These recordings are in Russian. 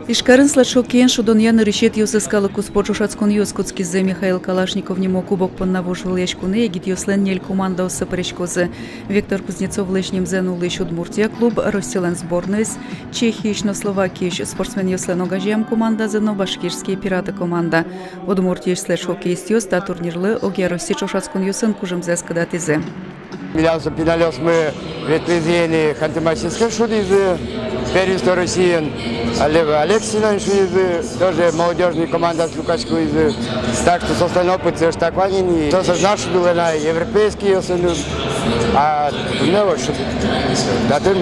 Ишкарын сладшокен шудоньяны решет юсыскалы куспочу шацкун юскутскизе Михаил Калашников нему кубок поннавожил яшкуны, егит юслен нель команда осыпаречкозы. Виктор Кузнецов лышним зенулы Удмуртия клуб, Росселен сборныйс, Чехиечно Словакияш спортсмен юслен огажем команда зено башкирские пираты команда. Удмуртия сладшоке истиос та турнирлы оге Россичо шацкун юсын кужем зескадатизе. Милянсо пиналес мы ветвизели хантымачинской шудизы, первенство России, Алексина шудизы, тоже молодежная команда с Лукашку из, так что с остального опыт штакванин, то сознал, что было на европейские основы, а не что датым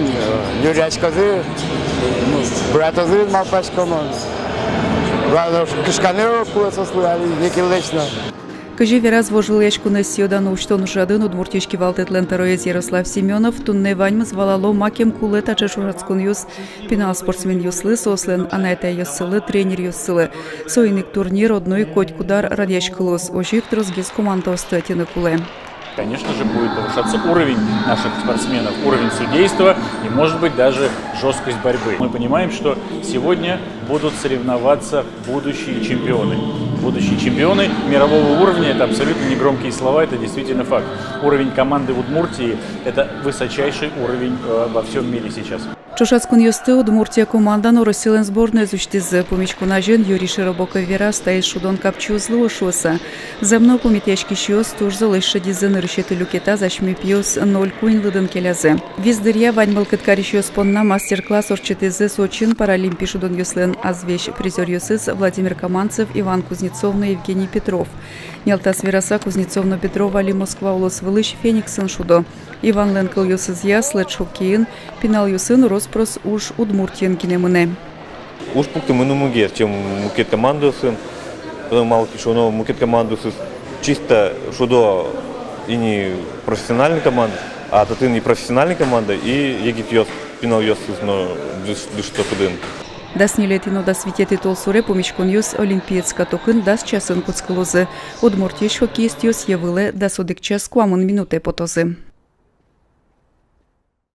нюрячкозы, братозы мапашкому, главное кишканео куласослали, некий лично. Кажи вираз вожил яшкуны сьодану уштону жадын удмуртишки валтетлен тароез Ярослав Семенов тунне ваньмыз валало макем кулы тачешурацкун юс пинал спортсмен юслы сослен анайта юссылы тренер юссылы. Соиник турнир одной коть кудар радьяшкылос ожив трозгиз команда остатины кулы. Конечно же, будет повышаться уровень наших спортсменов, уровень судейства и, может быть, даже жесткость борьбы. Мы понимаем, что сегодня будут соревноваться будущие чемпионы. Будущие чемпионы мирового уровня – это абсолютно не громкие слова, это действительно факт. Уровень команды в Удмуртии – это высочайший уровень во всем мире сейчас. Чушацкун юсты Удмуртия команда Росселен сборная зуштиз помечку на жен Юрий Широбока вера стоит шудон капчу злошоса. Земно помітяшки щос туж залише дизен решети люкета зашми пьос 0 куин лыдын келязе. Виздырья ваньмал кыткари щос понна мастер-класс орчетизе Сочин паралимпий шудон юслен азвещ призер юсыз Владимир Каманцев, Иван Кузнецовна, Евгений Петров. Нялтас Вераса Кузнецовна Петрова али Москва улос вылыш Фениксон шудо. Иван Ленкл юсыз яс ледшокиин пинал юсын роспрос уж Удмуртиен кинемыне. Уж пункты мы мугер, чем мукет команду сын, мало кишоно мукет команду сын чисто шудо и не профессиональная команда, а тут и не профессиональная команда и егит йос пинал йос но что кудын. Дас нелетино да светети толсуре помечкон юс олимпиецка токын дас часын куцкалозы. Удмуртиш хоккеист юс явыле да содик час куамон минуте потозы.